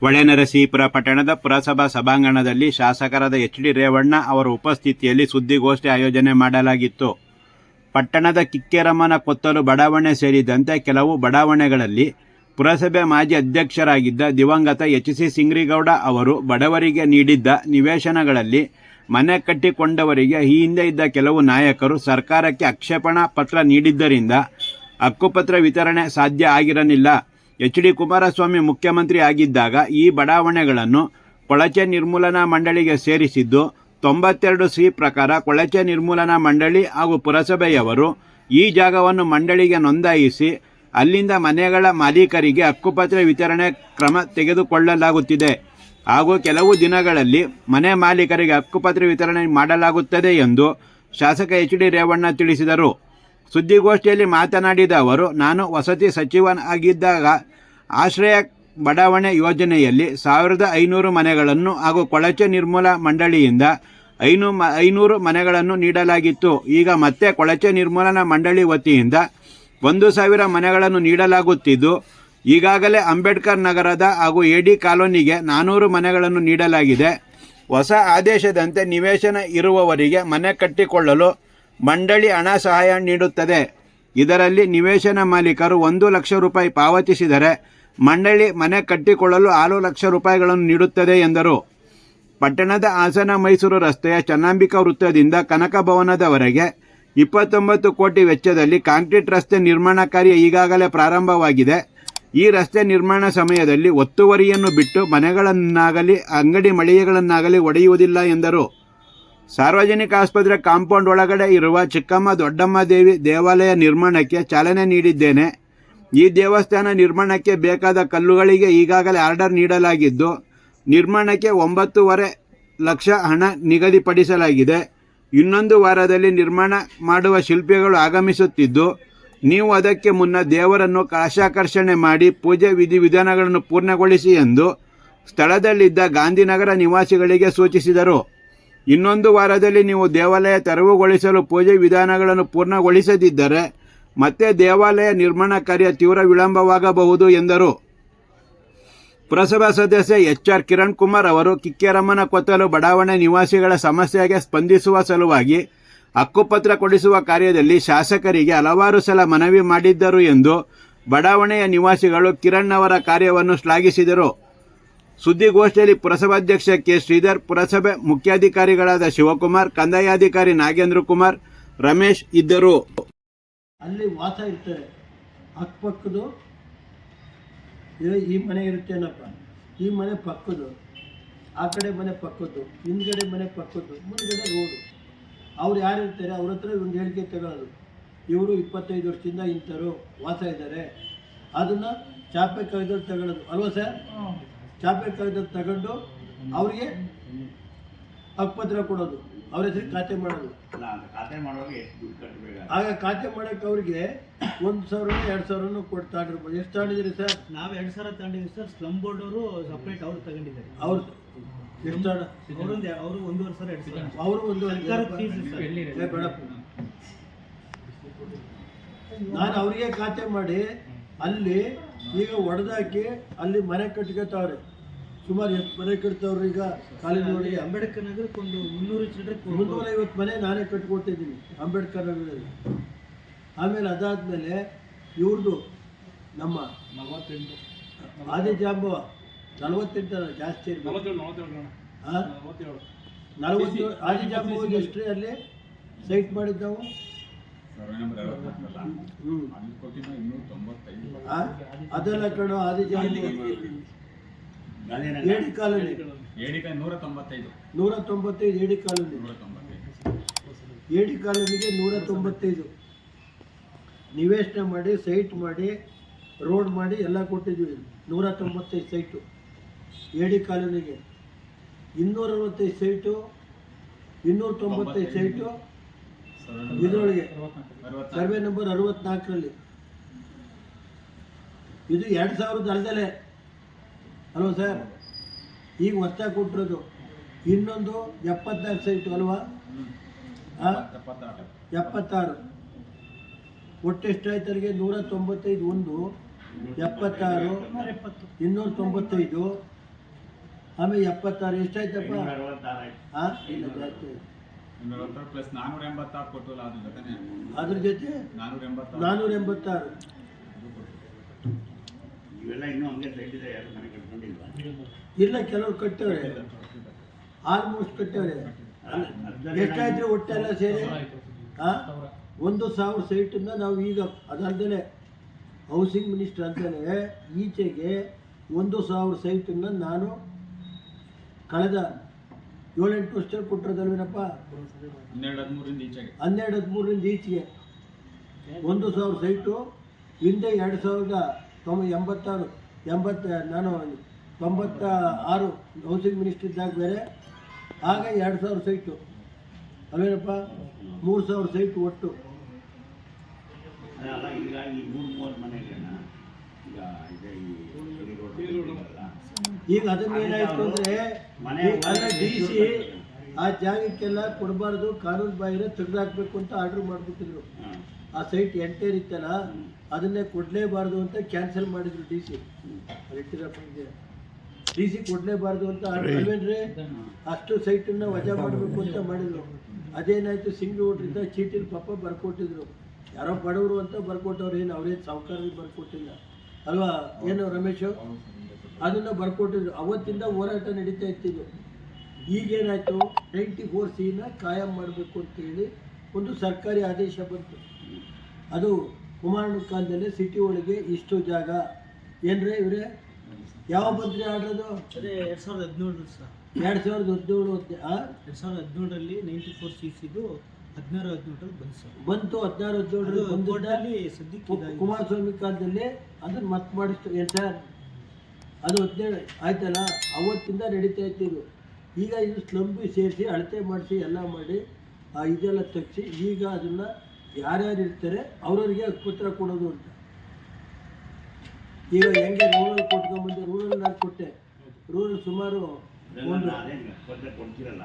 ಹೊಳೆನರಸೀಪುರ ಪಟ್ಟಣದ ಪುರಸಭಾ ಸಭಾಂಗಣದಲ್ಲಿ ಶಾಸಕರಾದ ಎಚ್.ಡಿ. ರೇವಣ್ಣ ಅವರ ಉಪಸ್ಥಿತಿಯಲ್ಲಿ ಸುದ್ದಿಗೋಷ್ಠಿ ಆಯೋಜನೆ ಮಾಡಲಾಗಿತ್ತು. ಪಟ್ಟಣದ ಕಿಕ್ಕೇರಮ್ಮನ ಕೊತ್ತಲು ಬಡಾವಣೆ ಸೇರಿದಂತೆ ಕೆಲವು ಬಡಾವಣೆಗಳಲ್ಲಿ ಪುರಸಭೆ ಮಾಜಿ ಅಧ್ಯಕ್ಷರಾಗಿದ್ದ ದಿವಂಗತ ಎಚ್.ಸಿ. ಸಿಂಗ್ರಿಗೌಡ ಅವರು ಬಡವರಿಗೆ ನೀಡಿದ್ದ ನಿವೇಶನಗಳಲ್ಲಿ ಮನೆ ಕಟ್ಟಿಕೊಂಡವರಿಗೆ ಈ ಹಿಂದೆ ಇದ್ದ ಕೆಲವು ನಾಯಕರು ಸರ್ಕಾರಕ್ಕೆ ಆಕ್ಷೇಪಣಾ ಪತ್ರ ನೀಡಿದ್ದರಿಂದ ಹಕ್ಕುಪತ್ರ ವಿತರಣೆ ಸಾಧ್ಯ ಆಗಿರಲಿಲ್ಲ. ಎಚ್.ಡಿ. ಕುಮಾರಸ್ವಾಮಿ ಮುಖ್ಯಮಂತ್ರಿ ಆಗಿದ್ದಾಗ ಈ ಬಡಾವಣೆಗಳನ್ನು ಕೊಳಚೆ ನಿರ್ಮೂಲನಾ ಮಂಡಳಿಗೆ ಸೇರಿಸಿದ್ದು 92C ಪ್ರಕಾರ ಕೊಳಚೆ ನಿರ್ಮೂಲನಾ ಮಂಡಳಿ ಹಾಗೂ ಪುರಸಭೆಯವರು ಈ ಜಾಗವನ್ನು ಮಂಡಳಿಗೆ ನೋಂದಾಯಿಸಿ ಅಲ್ಲಿಂದ ಮನೆಗಳ ಮಾಲೀಕರಿಗೆ ಹಕ್ಕುಪತ್ರ ವಿತರಣೆ ಕ್ರಮ ತೆಗೆದುಕೊಳ್ಳಲಾಗುತ್ತಿದೆ ಹಾಗೂ ಕೆಲವು ದಿನಗಳಲ್ಲಿ ಮನೆ ಮಾಲೀಕರಿಗೆ ಹಕ್ಕುಪತ್ರ ವಿತರಣೆ ಮಾಡಲಾಗುತ್ತದೆ ಎಂದು ಶಾಸಕ ಎಚ್.ಡಿ. ರೇವಣ್ಣ ತಿಳಿಸಿದರು. ಸುದ್ದಿಗೋಷ್ಠಿಯಲ್ಲಿ ಮಾತನಾಡಿದ ಅವರು, ನಾನು ವಸತಿ ಸಚಿವನಾಗಿದ್ದಾಗ ಆಶ್ರಯ ಬಡಾವಣೆ ಯೋಜನೆಯಲ್ಲಿ 1500 ಮನೆಗಳನ್ನು ಹಾಗೂ ಕೊಳಚೆ ನಿರ್ಮೂಲನಾ ಮಂಡಳಿಯಿಂದ 500 ಮನೆಗಳನ್ನು ನೀಡಲಾಗಿತ್ತು. ಈಗ ಮತ್ತೆ ಕೊಳಚೆ ನಿರ್ಮೂಲನಾ ಮಂಡಳಿ ವತಿಯಿಂದ 1000 ಮನೆಗಳನ್ನು ನೀಡಲಾಗುತ್ತಿದ್ದು, ಈಗಾಗಲೇ ಅಂಬೇಡ್ಕರ್ ನಗರದ ಹಾಗೂ ಎಡಿ ಕಾಲೋನಿಗೆ 400 ಮನೆಗಳನ್ನು ನೀಡಲಾಗಿದೆ. ಹೊಸ ಆದೇಶದಂತೆ ನಿವೇಶನ ಇರುವವರಿಗೆ ಮನೆ ಕಟ್ಟಿಕೊಳ್ಳಲು ಮಂಡಳಿ ಹಣ ಸಹಾಯ ನೀಡುತ್ತದೆ. ಇದರಲ್ಲಿ ನಿವೇಶನ ಮಾಲೀಕರು 1 ಲಕ್ಷ ರೂಪಾಯಿ ಪಾವತಿಸಿದರೆ ಮಂಡಳಿ ಮನೆ ಕಟ್ಟಿಕೊಳ್ಳಲು 6 ಲಕ್ಷ ರೂಪಾಯಿಗಳನ್ನು ನೀಡುತ್ತದೆ ಎಂದರು. ಪಟ್ಟಣದ ಹಾಸನ ಮೈಸೂರು ರಸ್ತೆಯ ಚನ್ನಾಂಬಿಕಾ ವೃತ್ತದಿಂದ ಕನಕ ಭವನದವರೆಗೆ 29 ಕೋಟಿ ವೆಚ್ಚದಲ್ಲಿ ಕಾಂಕ್ರೀಟ್ ರಸ್ತೆ ನಿರ್ಮಾಣ ಕಾರ್ಯ ಈಗಾಗಲೇ ಪ್ರಾರಂಭವಾಗಿದೆ. ಈ ರಸ್ತೆ ನಿರ್ಮಾಣ ಸಮಯದಲ್ಲಿ ಒತ್ತುವರಿಯನ್ನು ಬಿಟ್ಟು ಮನೆಗಳನ್ನಾಗಲಿ ಅಂಗಡಿ ಮಳಿಗೆಗಳನ್ನಾಗಲಿ ಒಡೆಯುವುದಿಲ್ಲ ಎಂದರು. ಸಾರ್ವಜನಿಕ ಆಸ್ಪತ್ರೆ ಕಾಂಪೌಂಡ್ ಒಳಗಡೆ ಇರುವ ಚಿಕ್ಕಮ್ಮ ದೊಡ್ಡಮ್ಮ ದೇವಿ ದೇವಾಲಯ ನಿರ್ಮಾಣಕ್ಕೆ ಚಾಲನೆ ನೀಡಿದ್ದೇನೆ. ಈ ದೇವಸ್ಥಾನ ನಿರ್ಮಾಣಕ್ಕೆ ಬೇಕಾದ ಕಲ್ಲುಗಳಿಗೆ ಈಗಾಗಲೇ ಆರ್ಡರ್ ನೀಡಲಾಗಿದ್ದು, ನಿರ್ಮಾಣಕ್ಕೆ 9.5 ಲಕ್ಷ ಹಣ ನಿಗದಿಪಡಿಸಲಾಗಿದೆ. ಇನ್ನೊಂದು ವಾರದಲ್ಲಿ ನಿರ್ಮಾಣ ಮಾಡುವ ಶಿಲ್ಪಿಗಳು ಆಗಮಿಸುತ್ತಿದ್ದು, ನೀವು ಅದಕ್ಕೆ ಮುನ್ನ ದೇವರನ್ನು ಕಲಶಾಕರ್ಷಣೆ ಮಾಡಿ ಪೂಜೆ ವಿಧಿವಿಧಾನಗಳನ್ನು ಪೂರ್ಣಗೊಳಿಸಿ ಎಂದು ಸ್ಥಳದಲ್ಲಿದ್ದ ಗಾಂಧಿನಗರ ನಿವಾಸಿಗಳಿಗೆ ಸೂಚಿಸಿದರು. ಇನ್ನೊಂದು ವಾರದಲ್ಲಿ ನೀವು ದೇವಾಲಯ ತೆರವುಗೊಳಿಸಲು ಪೂಜೆ ವಿಧಾನಗಳನ್ನು ಪೂರ್ಣಗೊಳಿಸದಿದ್ದರೆ ಮತ್ತೆ ದೇವಾಲಯ ನಿರ್ಮಾಣ ಕಾರ್ಯ ತೀವ್ರ ವಿಳಂಬವಾಗಬಹುದು ಎಂದರು. ಪುರಸಭಾ ಸದಸ್ಯ ಎಚ್.ಆರ್. ಕಿರಣ್ ಕುಮಾರ್ ಅವರು ಕಿಕ್ಕೇರಮ್ಮನ ಕೊತ್ತಲು ಬಡಾವಣೆ ನಿವಾಸಿಗಳ ಸಮಸ್ಯೆಗೆ ಸ್ಪಂದಿಸುವ ಸಲುವಾಗಿ ಹಕ್ಕುಪತ್ರ ಕೊಡಿಸುವ ಕಾರ್ಯದಲ್ಲಿ ಶಾಸಕರಿಗೆ ಹಲವಾರು ಸಲ ಮನವಿ ಮಾಡಿದ್ದರು ಎಂದು ಬಡಾವಣೆಯ ನಿವಾಸಿಗಳು ಕಿರಣ್ ಅವರ ಕಾರ್ಯವನ್ನು ಶ್ಲಾಘಿಸಿದರು. ಸುದ್ದಿಗೋಷ್ಠಿಯಲ್ಲಿ ಪುರಸಭಾಧ್ಯಕ್ಷ ಕೆ. ಶ್ರೀಧರ್, ಪುರಸಭೆ ಮುಖ್ಯಾಧಿಕಾರಿಗಳಾದ ಶಿವಕುಮಾರ್, ಕಂದಾಯಾಧಿಕಾರಿ ನಾಗೇಂದ್ರ ಕುಮಾರ್, ರಮೇಶ್ ಇದ್ದರು. ಅಲ್ಲಿ ವಾಸ ಇರ್ತಾರೆ. ಅಕ್ಕಪಕ್ಕದು ಈ ಮನೆ ಇರುತ್ತೇನಪ್ಪ, ಈ ಮನೆ ಪಕ್ಕದ್ದು, ಆ ಕಡೆ ಮನೆ ಪಕ್ಕದ್ದು, ಹಿಂದ್ಗಡೆ ಮನೆ ಪಕ್ಕದ್ದು, ಮುಂದ್ಗಡೆ ರೋಡು. ಅವ್ರು ಯಾರು ಇರ್ತಾರೆ ಅವ್ರ ಹತ್ರ ಒಂದು ಹೇಳಿಕೆ ತಗೊಳ್ಳೋದು, ಇವರು 25 ವರ್ಷದಿಂದ ಇಂಥವ್ರು ವಾಸ ಇದ್ದಾರೆ, ಅದನ್ನು ಚಾಪೆ ಕಾಯ್ದವ್ರು ತಗೊಳ್ಳೋದು ಅಲ್ವಾ ಸರ್? ಚಾಪೆ ಕಾಯ್ದವ್ರು ತಗೊಂಡು ಅವ್ರಿಗೆ ಹಕ್ಕುಪತ್ರ ಕೊಡೋದು, ಅವ್ರ ಹೆಸರು ಖಾತೆ ಮಾಡೋದು. ಆಗ ಖಾತೆ ಮಾಡೋಕ್ಕೆ ಅವ್ರಿಗೆ 1,000 2,000 ಕೊಟ್ಟು ತಗೊಂಡಿರ್ಬೋದು. ಎಷ್ಟು ತಗೊಂಡಿದ್ದೀರಿ ಸರ್? ನಾವು 2,000 ತಗೊಂಡಿದ್ದೀವಿ ಸರ್. ಸ್ಲಮ್ ಬೋರ್ಡ್ ಅವರು ಸಪ್ರೇಟ್ ಅವ್ರು ತಗೊಂಡಿದ್ದಾರೆ. ಅವ್ರು ಎಷ್ಟು ಅವರು 1,500 2,000 ಅವರು 1,500 ಬೇಡಪ್ಪ. ನಾನು ಅವ್ರಿಗೆ ಖಾತೆ ಮಾಡಿ ಅಲ್ಲಿ ಈಗ ಹೊಡೆದಾಕಿ ಅಲ್ಲಿ ಮನೆ ಕಟ್ಕೋತಾವ್ರೆ. ಸುಮಾರು ಎಷ್ಟು ಮನೆ ಕಟ್ತಾವ್ರು ಈಗ ಕಾಲೇಜ್ ನೋಡಿ. ಅಂಬೇಡ್ಕರ್ ನಗರಕ್ಕೆ ಒಂದು 350 ಮನೆ ನಾನೇ ಕಟ್ಕೊಟ್ಟಿದ್ದೀನಿ ಅಂಬೇಡ್ಕರ್ ನಗರದಲ್ಲಿ. ಆಮೇಲೆ ಅದಾದಮೇಲೆ ಇವ್ರದ್ದು ನಮ್ಮ ಆದಿಜಾಂಬ 48 ಜಾಸ್ತಿ 40 ಆದಿಜಾಂಬ ಎಷ್ಟ್ರಿ ಅಲ್ಲಿ ಸೈಟ್ ಮಾಡಿದ್ದವು. ಅದೆಲ್ಲ ಕಡೆ ಆದಿಜಾಂಬ ಏಡಿ ಕಾಲೋನಿ 195 ಏಡಿ ಕಾಲೋನಿ. ಏಡಿ ಕಾಲೋನಿಗೆ 195 ನಿವೇಶನ ಮಾಡಿ ಸೈಟ್ ಮಾಡಿ ರೋಡ್ ಮಾಡಿ ಎಲ್ಲ ಕೊಟ್ಟಿದ್ವಿ. 195 ಸೈಟು ಏಡಿ ಕಾಲೋನಿಗೆ, 265 ಸೈಟು, 295 ಸೈಟು ಇದರೊಳಗೆ ಸರ್ವೆ ನಂಬರ್ 64ರಲ್ಲಿ. ಇದು 2000 ಅಲ್ದಲೆ ಅಲ್ವಾ ಸರ್? ಈಗ ಹೊಸ್ದಾಗಿ ಕೊಟ್ಟಿರೋದು ಇನ್ನೊಂದು 74 ಸೈಟು ಅಲ್ವಾ? 76 ಒಟ್ಟು ಎಷ್ಟಾಯ್ತು ಅಲ್ಲಿಗೆ? 195 1 76 295 ಆಮೇಲೆ 76 ಎಷ್ಟಾಯ್ತಪ್ಪ? ಹಾಂ ಇಲ್ಲ ಜಾಸ್ತಿ ಆಯ್ತು. ಪ್ಲಸ್ 486 ಕೊಟ್ಟಲ್ಲ ಅದ್ರ ಜೊತೆನೆ ಅದ್ರ ಜೊತೆ 486 ಇವೆಲ್ಲ ಇನ್ನೂ ಹಂಗೆ ಸೈಟ್ ಇದೆ, ಯಾರು ಮನೆ ಕಟ್ಕೊಂಡಿಲ್ವಾ? ಇಲ್ಲ, ಕೆಲವ್ರು ಕಟ್ಟವ್ರೆ, ಆಲ್ಮೋಸ್ಟ್ ಕಟ್ಟವ್ರೆ. ಎಷ್ಟಾಯ್ತು ಒಟ್ಟೆಲ್ಲ ಸೇರಿ? ಹಾಂ 1,000 ಸೈಟನ್ನು ನಾವು ಈಗ ಅದಲ್ಲದೆ ಹೌಸಿಂಗ್ ಮಿನಿಸ್ಟರ್ ಅಂತಲೇ ಈಚೆಗೆ 1,000 ಸೈಟನ್ನು ನಾನು ಕಳೆದ 7-8 ವರ್ಷದಲ್ಲಿ ಕೊಟ್ಟಿರೋದಲ್ವೇನಪ್ಪ? 12-13 ಈಚೆಗೆ 12-13 ಈಚೆಗೆ 1,000 ಸೈಟು. ಹಿಂದೆ 1986 ನಾನು 96 ಹೌಸಿಂಗ್ ಮಿನಿಸ್ಟರ್ ಇದ್ದಾಗ ಬೇರೆ, ಆಗ 2,000 ಸೈಟು ಅಲ್ವೇನಪ್ಪ? 3,000 ಸೈಟು ಒಟ್ಟು. ಅಲ್ಲ, ಈಗ ಈ 3-3 ಮನೆಗಳನ್ನ ಈಗ ಇದೆ ಈಗ ಅದನ್ನೇನಾಯ್ತು ಅಂದರೆ ಡಿ ಸಿ ಆ ಜಾಗಕ್ಕೆಲ್ಲ ಕೊಡಬಾರ್ದು, ಕಾನೂನು ಬಾಹಿರ ತೆಗೆದುಹಾಕಬೇಕು ಅಂತ ಆರ್ಡ್ರ್ ಮಾಡಿಬಿಟ್ಟಿದ್ರು. ಆ ಸೈಟ್ ಎಂಟೇರ್ ಇತ್ತಲ್ಲ, ಅದನ್ನೇ ಕೊಡಲೇಬಾರ್ದು ಅಂತ ಕ್ಯಾನ್ಸಲ್ ಮಾಡಿದ್ರು ಡಿ ಸಿ. ಡಿ ಸಿ ಕೊಡಲೇಬಾರ್ದು ಅಂತ ಅಲ್ವೇನ್ರಿ? ಅಷ್ಟು ಸೈಟನ್ನು ವಜಾ ಮಾಡಬೇಕು ಅಂತ ಮಾಡಿದ್ರು. ಅದೇನಾಯಿತು, ಸಿಂಗ್ಲ್ ಓಟ್ರಿಂದ ಚೀಟಿಲಿ ಪಾಪ ಬರ್ಕೊಟ್ಟಿದ್ರು. ಯಾರೋ ಬಡವರು ಅಂತ ಬರ್ಕೊಟ್ಟವ್ರು, ಏನು ಅವ್ರೇನು ಸಾಹುಕಾರರಿಗೆ ಬರ್ಕೊಟ್ಟಿಲ್ಲ ಅಲ್ವಾ? ಏನು ರಮೇಶು? ಅದನ್ನು ಬರ್ಕೊಟ್ಟಿದ್ರು. ಅವತ್ತಿಂದ ಹೋರಾಟ ನಡೀತಾ ಇತ್ತಿದ್ದು. ಈಗೇನಾಯಿತು, 94C ಕಾಯಂ ಮಾಡಬೇಕು ಅಂತೇಳಿ ಒಂದು ಸರ್ಕಾರಿ ಆದೇಶ ಬಂತು. ಅದು ಕುಮಾರನ ಕಾಲದಲ್ಲಿ ಸಿಟಿ ಒಳಗೆ ಇಷ್ಟು ಜಾಗ ಏನ್ರಿ ಇವರೇ ಯಾವ ಬಂದ್ರಿ ಆರ್ಡ್ರದು? ಅದೇ 2017 ಸರ್. 2017 2017ರಲ್ಲಿ 94CCದು 16-17 ಬಂತು ಸರ್. ಬಂತು. 16-17 ಕೋರ್ಟಲ್ಲಿ ಸದ್ಯಕ್ಕೆ ಕುಮಾರಸ್ವಾಮಿ ಕಾಲದಲ್ಲಿ ಅದನ್ನು ಮತ್ತೆ ಮಾಡಿಸ್ತು. ಏನು ಸರ್, ಅದು 17 ಆಯ್ತಲ್ಲ, ಅವತ್ತಿಂದ ನಡೀತಾ ಇತ್ತಿದ್ದು. ಈಗ ಇದು ಸ್ಲಂಬಿ ಸೇರಿಸಿ ಅಳತೆ ಮಾಡಿಸಿ ಎಲ್ಲ ಮಾಡಿ ಇದೆಲ್ಲ ತೆಗೆಸಿ ಈಗ ಅದನ್ನು ಯಾರ್ಯಾರು ಇರ್ತಾರೆ ಅವ್ರವ್ರಿಗೆ ಪತ್ರ ಕೊಡೋದು ಅಂತ. ಈಗ ಹೆಂಗೆ ರೂರಲ್ ಕೊಟ್ಕೊಂಡ್ಬಂದು, ರೂರಲ್ ನಾನು ಕೊಟ್ಟೆ. ರೂರಲ್ ಸುಮಾರು ಕೊಡ್ತಿರಲ್ಲ